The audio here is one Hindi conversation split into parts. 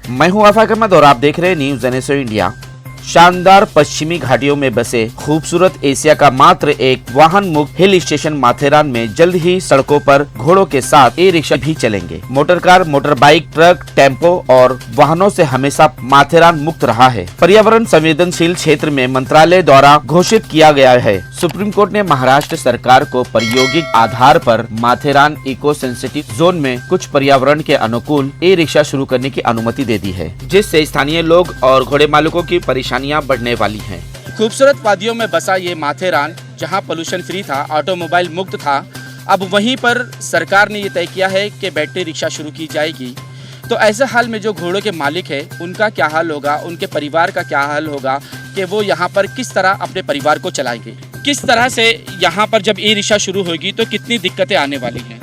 मैं हूं आफाक अहमद और आप देख रहे हैं न्यूज एनएसओ इंडिया। शानदार पश्चिमी घाटियों में बसे खूबसूरत एशिया का मात्र एक वाहन मुक्त हिल स्टेशन माथेरान में जल्द ही सड़कों पर घोड़ों के साथ ई रिक्शा भी चलेंगे। Motor car, motor bike, truck, tempo और वाहनों से हमेशा माथेरान मुक्त रहा है। पर्यावरण संवेदनशील क्षेत्र में मंत्रालय द्वारा घोषित किया गया है। सुप्रीम कोर्ट ने महाराष्ट्र सरकार को प्रायोगिक आधार पर माथेरान इको सेंसिटिव जोन में कुछ पर्यावरण के अनुकूल ई रिक्शा शुरू करने की अनुमति दे दी है, जिससे स्थानीय लोग और घोड़े मालिकों की परेशानियां बढ़ने वाली हैं। खूबसूरत वादियों में बसा ये माथेरान, जहां पोल्यूशन फ्री था, ऑटोमोबाइल मुक्त था, अब वहीं पर सरकार ने ये तय किया है कि बैटरी रिक्शा शुरू की जाएगी। तो ऐसे हाल में जो घोड़ों के मालिक है उनका क्या हाल होगा, उनके परिवार का क्या हाल होगा कि वो यहाँ पर किस तरह अपने परिवार को चलाएंगे, किस तरह से यहाँ पर जब ई रिक्शा शुरू होगी तो कितनी दिक्कतें आने वाली हैं।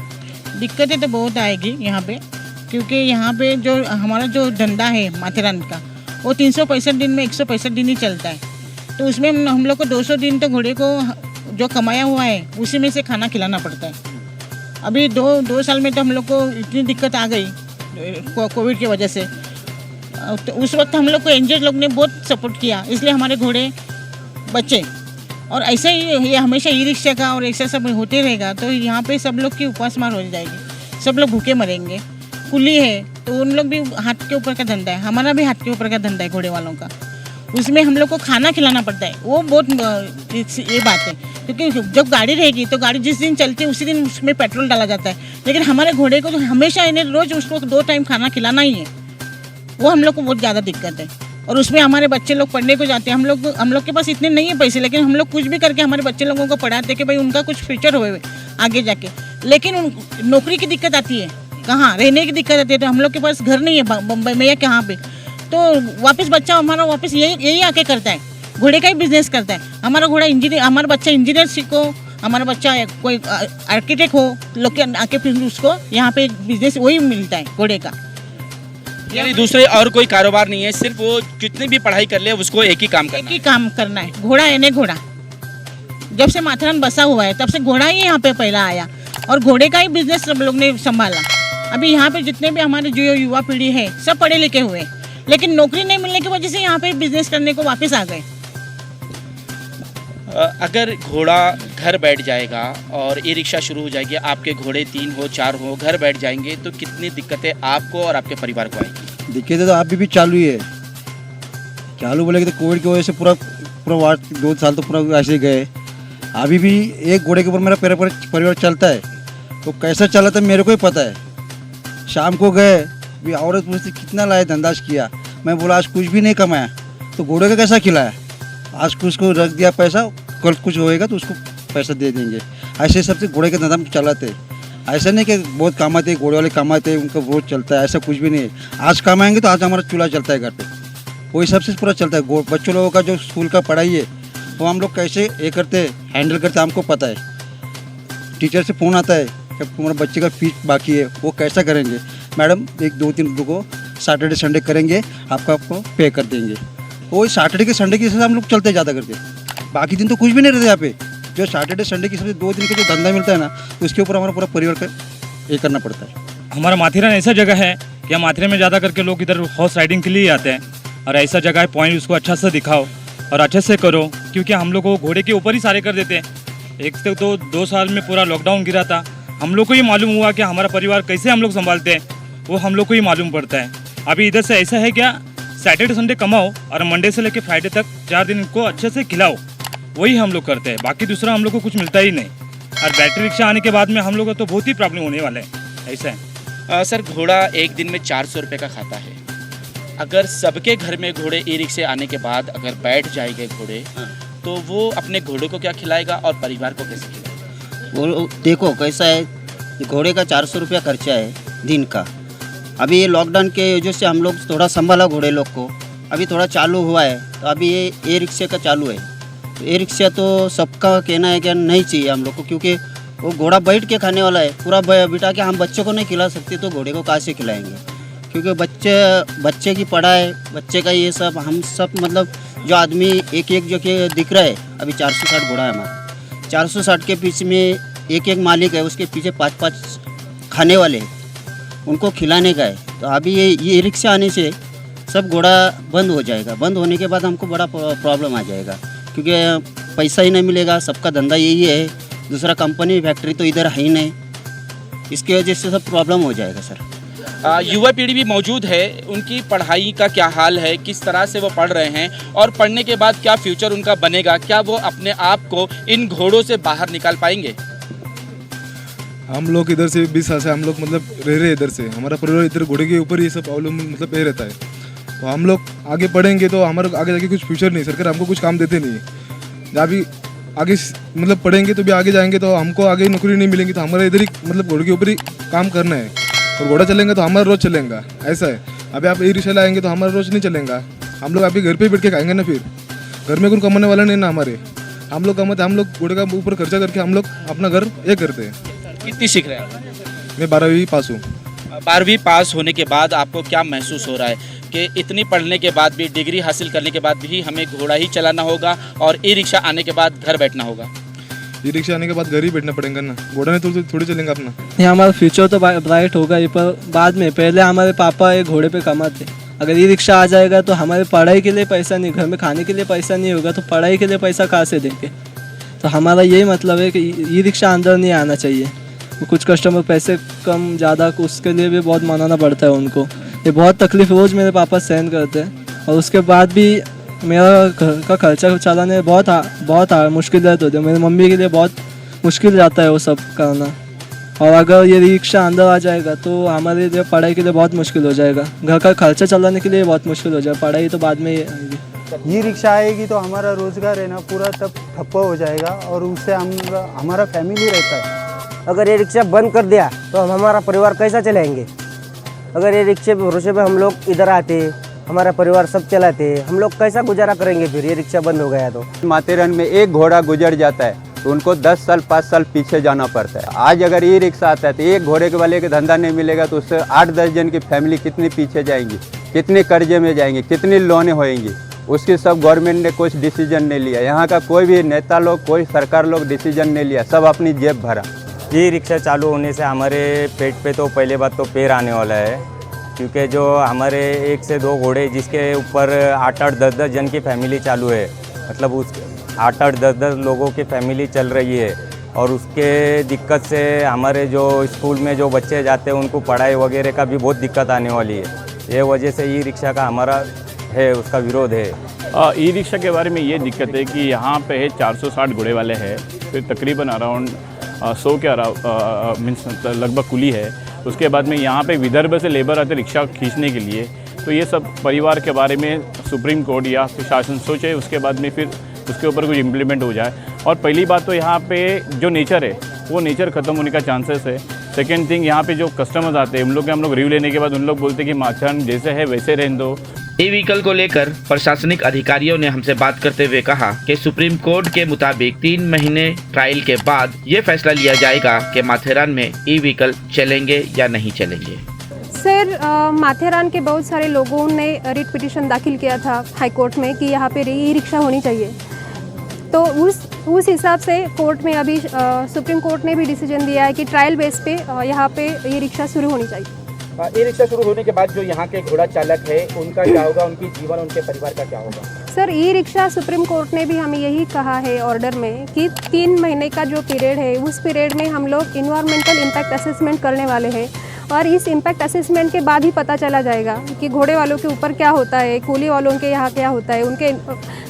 दिक्कतें तो बहुत आएगी यहाँ पे, क्योंकि यहाँ पे जो हमारा जो धंधा है माथेरान का वो 365 दिन में 165 दिन ही चलता है। तो उसमें हम लोग को 200 दिन तो घोड़े को जो कमाया हुआ है उसी में से खाना खिलाना पड़ता है। अभी दो साल में तो हम लोग को इतनी दिक्कत आ गई कोविड की वजह से। तो उस वक्त हम लोग को एनजीओ लोग ने बहुत सपोर्ट किया, इसलिए हमारे घोड़े बचे। और ऐसे ही ये हमेशा ई रिक्शा का और ऐसा सब होते रहेगा तो यहाँ पे सब लोग की उपवास मार हो जाएगी, सब लोग भूखे मरेंगे। कुली है तो उन लोग भी हाथ के ऊपर का धंधा है, हमारा भी हाथ के ऊपर का धंधा है घोड़े वालों का। उसमें हम लोग को खाना खिलाना पड़ता है, वो बहुत ये बात है। क्योंकि जब गाड़ी रहेगी तो गाड़ी जिस दिन चलती है उसी दिन उसमें पेट्रोल डाला जाता है, लेकिन हमारे घोड़े को तो हमेशा इन्हें रोज़ उसको 2 टाइम खाना खिलाना ही है। वो हम लोग को बहुत ज़्यादा दिक्कत है। और उसमें हमारे बच्चे लोग पढ़ने को जाते हैं, हम लोग के पास इतने नहीं है पैसे, लेकिन हम लोग कुछ भी करके हमारे बच्चे लोगों को पढ़ाते कि भाई उनका कुछ फ्यूचर हो आगे जाके। लेकिन नौकरी की दिक्कत आती है, कहाँ रहने की दिक्कत आती है। तो हम लोग के पास घर नहीं है बम्बई में या कहाँ पे, तो वापस बच्चा हमारा वापस यही आके करता है, घोड़े का ही बिजनेस करता है। हमारा घोड़ा इंजीनियर, हमारा बच्चा इंजीनियर सीखो, हमारा बच्चा कोई आर्किटेक्ट हो, लोग के आके फिर उसको यहाँ पे बिजनेस वही मिलता है घोड़े का। यानी दूसरे और कोई कारोबार नहीं है, सिर्फ वो कितनी भी पढ़ाई कर ले उसको एक ही काम करना है। घोड़ा यानी घोड़ा। जब से माथेरान बसा हुआ है तब से घोड़ा ही यहाँ पे पहला आया और घोड़े का ही बिजनेस सब लोग ने संभाला। अभी यहाँ पे जितने भी हमारे जो युवा पीढ़ी है सब पढ़े लिखे हुए, लेकिन नौकरी नहीं मिलने की वजह से यहाँ पे बिजनेस करने को वापस आ गए। अगर घोड़ा घर बैठ जाएगा और ई रिक्शा शुरू हो जाएगी, आपके घोड़े 3 हो 4 हो घर बैठ जाएंगे तो कितनी दिक्कतें आपको और आपके परिवार को आएगी? दिक्कतें तो अभी भी चालू ही है। चालू बोलेंगे तो कोविड की वजह से पूरा 2 साल तो पूरा ऐसे ही गए। अभी भी एक घोड़े के ऊपर मेरा परिवार चलता है, तो कैसा चला था मेरे को ही पता है। शाम को गए भी औरत पूछती कितना लाए, धंधाश किया। मैं बोला आज कुछ भी नहीं कमाया, तो घोड़े का कैसा खिलाया, आज कुछ को रख दिया पैसा, कल कुछ होएगा तो उसको पैसा दे देंगे। ऐसे सबसे घोड़े का धंधा चलाते। ऐसा नहीं कि बहुत कमाते घोड़े वाले कमाते उनका बहुत चलता है, ऐसा कुछ भी नहीं है। आज कमाएंगे तो आज हमारा चूल्हा चलता है घर पे, वही सबसे पूरा चलता है। बच्चों लोगों का जो स्कूल का पढ़ाई है वो हम लोग कैसे ये करते हैंडल करते हमको पता है। टीचर से फ़ोन आता है कि तुम्हारे बच्चे का फीस बाकी है, वो कैसा करेंगे मैडम, 1-2-3 रुपये को सैटरडे संडे करेंगे, आपको पे कर देंगे। वही सैटरडे के संडे के हिसाब से हम लोग चलते ज़्यादा करते, बाकी दिन तो कुछ भी नहीं रहते यहाँ पे। जो सैटरडे संडे के हिसाब से 2 दिन का जो धंधा मिलता है ना, उसके ऊपर हमारा पूरा परिवार का ये करना पड़ता है। हमारा माथेरान ऐसा जगह है कि माथेरान में ज़्यादा करके लोग इधर हॉर्स राइडिंग के लिए आते हैं, और ऐसा जगह है पॉइंट उसको अच्छा से दिखाओ और अच्छे से करो, क्योंकि हम लोग को घोड़े के ऊपर ही सारे कर देते हैं। एक तो 2 साल में पूरा लॉकडाउन गिरा था, हम लोग को ही मालूम हुआ कि हमारा परिवार कैसे हम लोग संभालते हैं, वो हम लोग को ही मालूम पड़ता है। अभी इधर से ऐसा है क्या, सैटरडे संडे कमाओ और मंडे से लेकर फ्राइडे तक 4 दिन इनको अच्छे से खिलाओ, वही हम लोग करते हैं। बाकी दूसरा हम लोग को कुछ मिलता ही नहीं। और बैटरी रिक्शा आने के बाद में हम लोग को तो बहुत ही प्रॉब्लम होने वाला है। ऐसा है सर, घोड़ा एक दिन में 400 रुपये का खाता है। अगर सबके घर में घोड़े ई रिक्शे आने के बाद अगर बैठ जाएंगे घोड़े, तो वो अपने घोड़े को क्या खिलाएगा और परिवार को कैसे खिलाएगा? वो देखो कैसा है, घोड़े का 400 रुपया खर्चा है दिन का। अभी ये लॉकडाउन के वजह से हम लोग थोड़ा संभाला घोड़े लोग को, अभी थोड़ा चालू हुआ है, तो अभी ये ई रिक्शे का चालू है। तो ई रिक्शा तो सबका कहना है कि नहीं चाहिए हम लोग को, क्योंकि वो घोड़ा बैठ के खाने वाला है। पूरा बिठा के हम बच्चों को नहीं खिला सकते तो घोड़े को कहाँ से खिलाएंगे? क्योंकि बच्चे की पढ़ाई, बच्चे का ये सब, हम सब मतलब जो आदमी एक जो कि दिख रहा है, अभी 460 घोड़ा है हमारा। 460 के पीछे में एक मालिक है, उसके पीछे 5-5 खाने वाले, उनको खिलाने का है। तो अभी ये रिक्शा आने से सब घोड़ा बंद हो जाएगा। बंद होने के बाद हमको बड़ा प्रॉब्लम आ जाएगा, क्योंकि पैसा ही नहीं मिलेगा। सबका धंधा यही है, दूसरा कंपनी फैक्ट्री तो इधर है ही नहीं, इसकी वजह से सब प्रॉब्लम हो जाएगा सर। युवा पीढ़ी भी मौजूद है, उनकी पढ़ाई का क्या हाल है, किस तरह से वो पढ़ रहे हैं और पढ़ने के बाद क्या फ्यूचर उनका बनेगा, क्या वो अपने आप को इन घोड़ों से बाहर निकाल पाएंगे? हम लोग इधर से 20 साल से हम लोग मतलब रह रहे इधर से, हमारा परिवार इधर घोड़े के ऊपर ये सब प्रॉब्लम मतलब ये रहता है। तो हम लोग आगे पढ़ेंगे तो हमारे आगे जाके कुछ फ्यूचर नहीं, सरकार हमको कुछ काम देते नहीं। जब भी आगे मतलब पढ़ेंगे तो भी आगे जाएंगे तो हमको आगे नौकरी नहीं मिलेंगी, तो हमारे इधर ही मतलब घोड़े के ऊपर ही काम करना है। और घोड़ा चलेंगे तो हमारा रोज चलेगा, ऐसा है। अभी आप ई रिक्शा लाएंगे तो हमारा रोज नहीं चलेगा, हम लोग अभी घर पे बैठ के खाएंगे ना, फिर घर में कोई कमाने वाला नहीं ना हमारे, हम लोग कमाते, हम लोग घोड़े का ऊपर खर्चा करके हम लोग अपना घर ये करते हैं। कितनी सीख रहे हैं? मैं 12वीं पास हूँ। 12वीं पास होने के बाद आपको क्या महसूस हो रहा है कि इतनी पढ़ने के बाद भी, डिग्री हासिल करने के बाद भी हमें घोड़ा ही चलाना होगा और ई रिक्शा आने के बाद घर बैठना होगा? ई रिक्शा आने के बाद घर ही बैठना पड़ेगा ना, घोड़ा नहीं तो थोड़ी चलेंगे अपना। ये हमारा फ्यूचर तो ब्राइट होगा ही, पर बाद में पहले हमारे पापा एक घोड़े पे कमाते। अगर ई रिक्शा आ जाएगा तो हमारे पढ़ाई के लिए पैसा नहीं, घर में खाने के लिए पैसा नहीं होगा, तो पढ़ाई के लिए पैसा कहाँ से देंगे? तो हमारा यही मतलब है कि ई रिक्शा अंदर नहीं आना चाहिए। कुछ कस्टमर पैसे कम ज़्यादा उसके लिए भी बहुत मनाना पड़ता है उनको। ये बहुत तकलीफ रोज़ मेरे पापा सहन करते हैं, और उसके बाद भी मेरा घर का खर्चा चलाने बहुत मुश्किल होती है। मेरी मम्मी के लिए बहुत मुश्किल जाता है वो सब करना, और अगर ये रिक्शा अंदर आ जाएगा तो हमारे लिए पढ़ाई के लिए बहुत मुश्किल हो जाएगा। घर का खर्चा चलाने के लिए बहुत मुश्किल हो जाएगा, पढ़ाई तो बाद में ही आएगी। ये रिक्शा आएगी तो हमारा रोज़गार है ना पूरा तब ठप्प हो जाएगा, और उससे हमारा फैमिली रहता है। अगर ये रिक्शा बंद कर दिया तो हम हमारा परिवार कैसा चलाएंगे? अगर ये रिक्शे भरोसे पे हम लोग इधर आते, हमारा परिवार सब चलाते, हम लोग कैसा गुजारा करेंगे फिर ये रिक्शा बंद हो गया तो? माथेरन में एक घोड़ा गुजर जाता है तो उनको 10 साल 5 साल पीछे जाना पड़ता है। आज अगर ई रिक्शा आता है तो एक घोड़े के वाले का धंधा नहीं मिलेगा तो उससे 8-10 जन की फैमिली कितनी पीछे जाएंगी, कितने कर्जे में जाएंगे, कितनी लोनें होएंगी, उसकी सब गवर्नमेंट ने कुछ डिसीजन नहीं लिया। यहाँ का कोई भी नेता लोग, कोई सरकार लोग डिसीजन नहीं लिया, सब अपनी जेब भरा। ये रिक्शा चालू होने से हमारे पेट पे तो पहले बात तो पैर आने वाला है, क्योंकि जो हमारे 1 से 2 घोड़े जिसके ऊपर 8-8, 10-10 जन की फैमिली चालू है, मतलब उस 8-8, 10-10 लोगों की फैमिली चल रही है, और उसके दिक्कत से हमारे जो स्कूल में जो बच्चे जाते हैं उनको पढ़ाई वगैरह का भी बहुत दिक्कत आने वाली है। ये वजह से ई रिक्शा का हमारा है उसका विरोध है। ई रिक्शा के बारे में ये दिक्कत है कि यहाँ पे है 460 घोड़े वाले हैं, फिर तकरीबन अराउंड 100 के मीन्स लगभग कुली है। उसके बाद में यहाँ पे विदर्भ से लेबर आते रिक्शा खींचने के लिए, तो ये सब परिवार के बारे में सुप्रीम कोर्ट या फिर शासन सोचे, उसके बाद में फिर उसके ऊपर कुछ इम्प्लीमेंट हो जाए। और पहली बात तो यहाँ पे जो नेचर है वो नेचर ख़त्म होने का चांसेस है। सेकेंड थिंग, यहाँ पे जो कस्टमर्स आते हैं हम लोग रिव्यू लेने के बाद उन लोग बोलते हैं कि माथेरान जैसे है वैसे रहने दो। ई व्हीकल को लेकर प्रशासनिक अधिकारियों ने हमसे बात करते हुए कहा कि सुप्रीम कोर्ट के मुताबिक 3 महीने ट्रायल के बाद ये फैसला लिया जाएगा कि माथेरान में ई व्हीकल चलेंगे या नहीं चलेंगे। सर, माथेरान के बहुत सारे लोगों ने रिट पिटीशन दाखिल किया था हाई कोर्ट में कि यहाँ पे ई रिक्शा होनी चाहिए, तो उस हिसाब से कोर्ट में अभी सुप्रीम कोर्ट ने भी डिसीजन दिया है कि ट्रायल बेस पे यहाँ पे ई रिक्शा शुरू होनी चाहिए। ई रिक्शा शुरू होने के बाद जो यहाँ के घोड़ा चालक है उनका क्या होगा, उनकी जीवन, उनके परिवार का क्या होगा? Sir, e rickshaw supreme court ने भी हमें यही कहा है ऑर्डर में कि 3 महीने का जो पीरियड है उस पीरियड में हम लोग इन्वायरमेंटल इम्पैक्ट असेसमेंट करने वाले हैं, और इस इम्पैक्ट असेसमेंट के बाद ही पता चला जाएगा कि घोड़े वालों के ऊपर क्या होता है, कूली वालों के यहाँ क्या होता है, उनके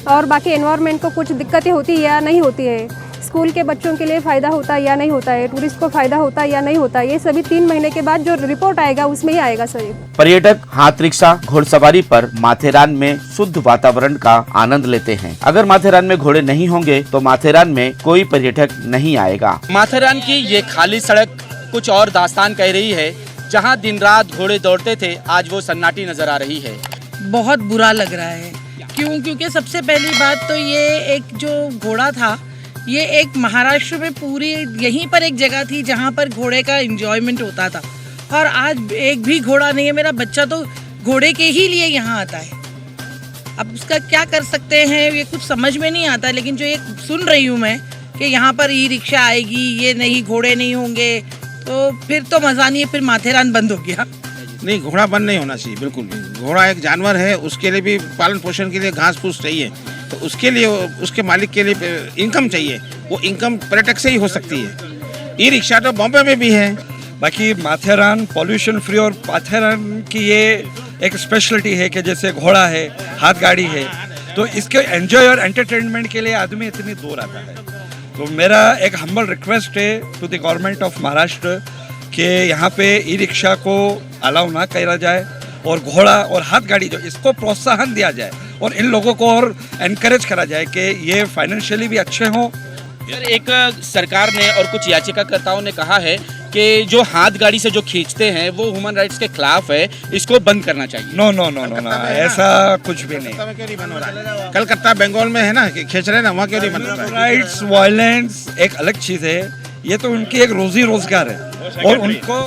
और बाकी एनवायरनमेंट को कुछ दिक्कतें होती है या नहीं होती है, स्कूल के बच्चों के लिए फ़ायदा होता है या नहीं होता है, टूरिस्ट को फ़ायदा होता है या नहीं होता है, ये सभी 3 महीने के बाद जो रिपोर्ट आएगा उसमें ही आएगा सर। पर्यटक हाथ रिक्शा घोड़सवारी पर माथेरान में शुद्ध वातावरण का आनंद लेते हैं। अगर माथेरान में घोड़े नहीं होंगे तो माथेरान में कोई पर्यटक नहीं आएगा। माथेरान की ये खाली सड़क कुछ और दास्तान कह रही है। जहाँ दिन रात घोड़े दौड़ते थे आज वो सन्नाटी नजर आ रही है। बहुत बुरा लग रहा है। क्योंकि सबसे पहली बात तो ये एक जो घोड़ा था ये एक महाराष्ट्र में पूरी यहीं पर एक जगह थी जहाँ पर घोड़े का एंजॉयमेंट होता था, और आज एक भी घोड़ा नहीं है। मेरा बच्चा तो घोड़े के ही लिए यहाँ आता है। अब उसका क्या कर सकते हैं ये कुछ समझ में नहीं आता, लेकिन जो ये सुन रही हूँ मैं कि यहाँ पर ई रिक्शा आएगी, ये नहीं, घोड़े नहीं होंगे, तो फिर तो मज़ा नहीं है, फिर माथेरान बंद हो गया। नहीं, घोड़ा बंद नहीं होना चाहिए बिल्कुल भी। घोड़ा एक जानवर है, उसके लिए भी पालन पोषण के लिए घास फूस चाहिए, तो उसके लिए उसके मालिक के लिए इनकम चाहिए। वो इनकम पर्यटक से ही हो सकती है। ई रिक्शा तो बॉम्बे में भी है। बाकी माथेरान पॉल्यूशन फ्री और माथेरान की ये एक स्पेशलिटी है कि जैसे घोड़ा है, हाथ गाड़ी है, तो इसके एंजॉय और एंटरटेनमेंट के लिए आदमी इतनी दूर आता है। तो मेरा एक हम्बल रिक्वेस्ट है to the government of Maharashtra कि यहाँ पे ई रिक्शा को अलाउ ना करा जाए और घोड़ा और हाथ गाड़ी जो इसको प्रोत्साहन दिया जाए और इन लोगों को और एनकरेज करा जाए कि ये फाइनेंशियली भी अच्छे हों। सर, एक सरकार ने और कुछ याचिकाकर्ताओं ने कहा है कि जो हाथ गाड़ी से जो खींचते हैं वो ह्यूमन राइट्स के खिलाफ है, इसको बंद करना चाहिए। No no no no no, ऐसा कुछ भी नहीं। क्यों नहीं बन रहा है? कलकत्ता बंगाल में है ना, कि खींच रहे ना, वहाँ क्यों नहीं बन रहा है? राइट्स वायलेंस एक अलग चीज़ है, ये तो उनकी एक रोजी रोजगार है और उनको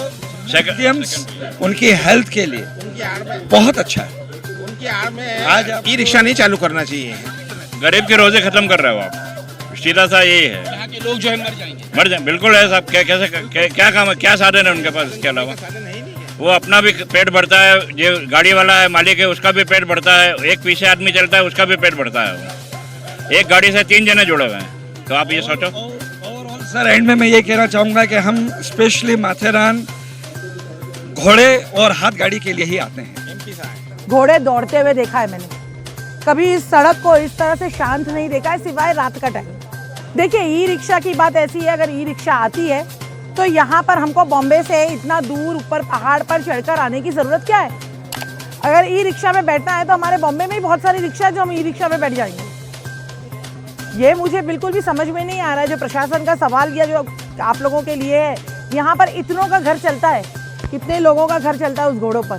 उनकी हेल्थ के लिए बहुत अच्छा है। उनकी आड़ में आज ई रिक्शा नहीं चालू करना चाहिए। गरीब के रोजे खत्म कर रहे हो आप, सीधा सा यही है। यहाँ के लोग जो है मर जाएंगे। बिल्कुल है साहब। क्या काम है, क्या साधन है उनके पास? इसके अलावा वो अपना भी पेट भरता है, जो गाड़ी वाला है मालिक है उसका भी पेट भरता है, एक पीछे आदमी चलता है उसका भी पेट भरता है। एक गाड़ी से 3 जने जुड़े हुए हैं, तो आप ये सोचो। सर, एंड में मैं ये कहना चाहूँगा कि हम स्पेशली माथेरान घोड़े और हाथ गाड़ी के लिए ही आते हैं। घोड़े दौड़ते हुए देखा है मैंने, कभी इस सड़क को इस तरह से शांत नहीं देखा है सिवाय रात का टाइम। देखिए, ई रिक्शा की बात ऐसी है, अगर ई रिक्शा आती है तो यहाँ पर हमको बॉम्बे से इतना दूर ऊपर पहाड़ पर चढ़कर आने की ज़रूरत क्या है? अगर ई रिक्शा में बैठना है तो हमारे बॉम्बे में ही बहुत सारी रिक्शा है जो हम ई रिक्शा में बैठ जाएंगे। ये मुझे बिल्कुल भी समझ में नहीं आ रहा है। जो प्रशासन का सवाल किया जो आप लोगों के लिए है, यहाँ पर इतनों का घर चलता है, कितने लोगों का घर चलता है उस घोड़ों पर,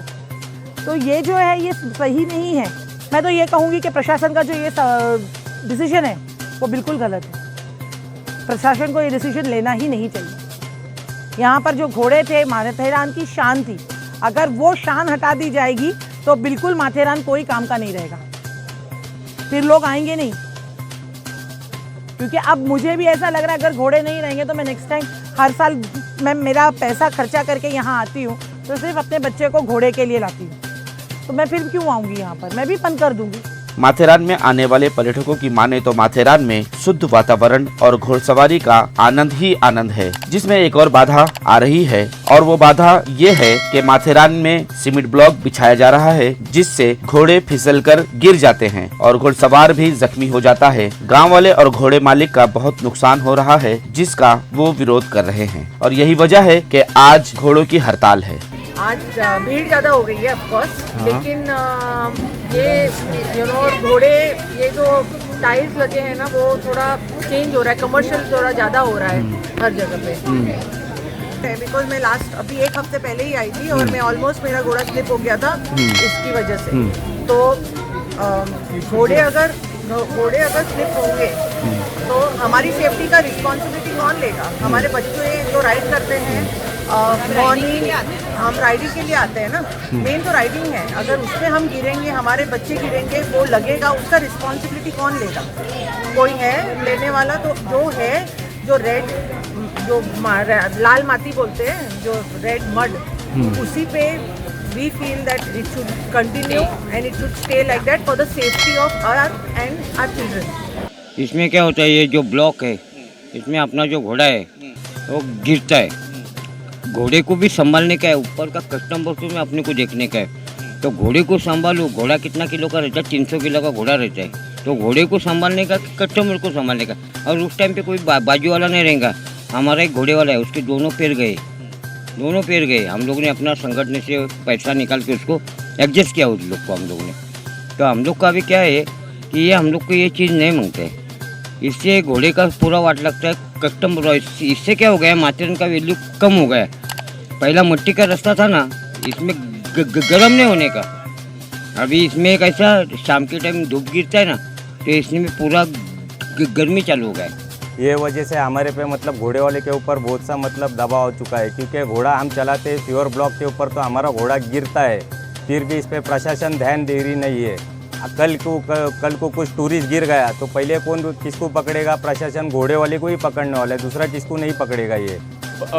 तो ये जो है ये सही नहीं है। मैं तो ये कहूँगी कि प्रशासन का जो ये डिसीजन है वो बिल्कुल गलत है। प्रशासन को ये डिसीजन लेना ही नहीं चाहिए। यहाँ पर जो घोड़े थे, माथेरान की शान थी, अगर वो शान हटा दी जाएगी तो बिल्कुल माथेरान कोई काम का नहीं रहेगा, फिर लोग आएंगे नहीं। क्योंकि अब मुझे भी ऐसा लग रहा है अगर घोड़े नहीं रहेंगे तो मैं नेक्स्ट टाइम हर साल मैं मेरा पैसा खर्चा करके यहाँ आती हूँ तो सिर्फ अपने बच्चे को घोड़े के लिए लाती हूँ, तो मैं फिर क्यों आऊँगी यहाँ पर? मैं भी बंद कर दूँगी। माथेरान में आने वाले पर्यटकों की माने तो माथेरान में शुद्ध वातावरण और घोड़सवारी का आनंद ही आनंद है, जिसमें एक और बाधा आ रही है और वो बाधा ये है कि माथेरान में सीमेंट ब्लॉक बिछाया जा रहा है, जिससे घोड़े फिसलकर गिर जाते हैं और घोड़सवार भी जख्मी हो जाता है। गांव वाले और घोड़े मालिक का बहुत नुकसान हो रहा है, जिसका वो विरोध कर रहे हैं और यही वजह है कि आज घोड़ों की हड़ताल है। आज भीड़ ज़्यादा हो गई है ऑफकोर्स, लेकिन ये घोड़े ये जो टाइल्स लगे हैं ना वो थोड़ा चेंज हो रहा है, कमर्शियल थोड़ा ज़्यादा हो रहा है हर जगह पे। बिकॉज मैं लास्ट अभी 1 हफ्ते पहले ही आई थी और मैं ऑलमोस्ट मेरा घोड़ा स्लिप हो गया था इसकी वजह से। तो घोड़े अगर स्लिप होंगे तो हमारी सेफ्टी का रिस्पॉन्सिबिलिटी कौन लेगा? हमारे बच्चे जो राइड करते हैं मॉर्निंग, हम राइडिंग के लिए आते हैं ना, मेन तो राइडिंग है। अगर उसमें हम गिरेंगे, हमारे बच्चे गिरेंगे, वो लगेगा, उसका रिस्पॉन्सिबिलिटी कौन लेगा? कोई है लेने वाला? तो जो है जो रेड जो लाल माटी बोलते हैं, जो रेड मड, उसी पे we feel that it should continue and it should stay like that for the safety of our and our children. इसमें क्या होता है, ये जो ब्लॉक है इसमें अपना जो घोड़ा है वो गिरता है, घोड़े को भी संभालने का है, ऊपर का कस्टमर को में अपने को देखने का है। तो घोड़े को संभालो, घोड़ा कितना किलो का रहता है? 300 किलो का घोड़ा रहता है। तो घोड़े को संभालने का, कस्टमर को संभालने का। और उस टाइम पे कोई बाजू वाला नहीं रहेगा। हमारा एक घोड़े वाला है, उसके दोनों पैर गए। हम लोग ने अपना संगठन से पैसा निकाल के उसको एडजस्ट किया उस लोग को हम लोग ने। तो हम लोग का भी क्या है कि ये हम लोग को ये चीज़ नहीं मांगते, इससे घोड़े का पूरा वाट लगता है कस्टमर। इससे क्या हो गया, माथेरान का वैल्यू कम हो गया। पहला मिट्टी का रास्ता था ना, इसमें गर्म नहीं होने का। अभी इसमें एक ऐसा शाम के टाइम धूप गिरता है ना, तो इसमें पूरा गर्मी चालू हो गया है। ये वजह से हमारे पे मतलब घोड़े वाले के ऊपर बहुत सा मतलब दबाव हो चुका है, क्योंकि घोड़ा हम चलाते हैं प्योर ब्लॉक के ऊपर, तो हमारा घोड़ा गिरता है, फिर भी इस पर प्रशासन ध्यान दे रही नहीं है। कल को कुछ टूरिस्ट गिर गया तो पहले कौन किसको पकड़ेगा? प्रशासन घोड़े वाले को ही पकड़ने वाला है, दूसरा किसको नहीं पकड़ेगा ये।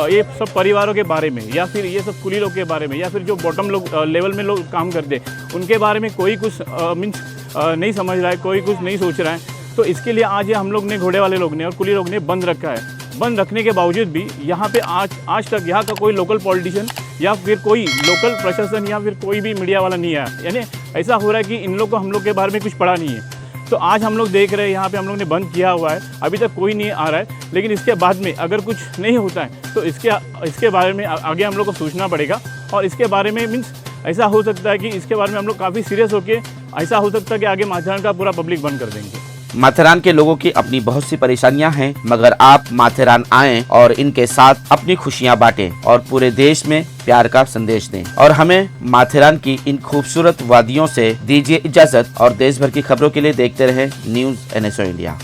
ये सब परिवारों के बारे में, या फिर ये सब कुली लोग के बारे में, या फिर जो बॉटम लोग लेवल में लोग काम करते उनके बारे में कोई कुछ मीन्स नहीं समझ रहा है, कोई कुछ नहीं सोच रहा है। तो इसके लिए आज ये हम लोग ने, घोड़े वाले लोग ने और कुली लोग ने बंद रखा है। बंद रखने के बावजूद भी यहाँ पे आज तक यहाँ का कोई लोकल पॉलिटिशियन या फिर कोई लोकल प्रशासन या फिर कोई भी मीडिया वाला नहीं आया। यानी ऐसा हो रहा है कि इन लोग को हम लोग के बारे में कुछ पड़ा नहीं है। तो आज हम लोग देख रहे हैं यहाँ पे हम लोग ने बंद किया हुआ है, अभी तक कोई नहीं आ रहा है। लेकिन इसके बाद में अगर कुछ नहीं होता है तो इसके बारे में आगे हम लोग को सोचना पड़ेगा। और इसके बारे में मीन्स ऐसा हो सकता है कि इसके बारे में हम लोग काफ़ी सीरियस होकर ऐसा हो सकता है कि आगे माथेरान का पूरा पब्लिक बंद कर देंगे। माथेरान के लोगों की अपनी बहुत सी परेशानियां हैं, मगर आप माथेरान आएं और इनके साथ अपनी खुशियां बांटें और पूरे देश में प्यार का संदेश दें। और हमें माथेरान की इन खूबसूरत वादियों से दीजिए इजाजत और देश भर की खबरों के लिए देखते रहें न्यूज़ NSO इंडिया।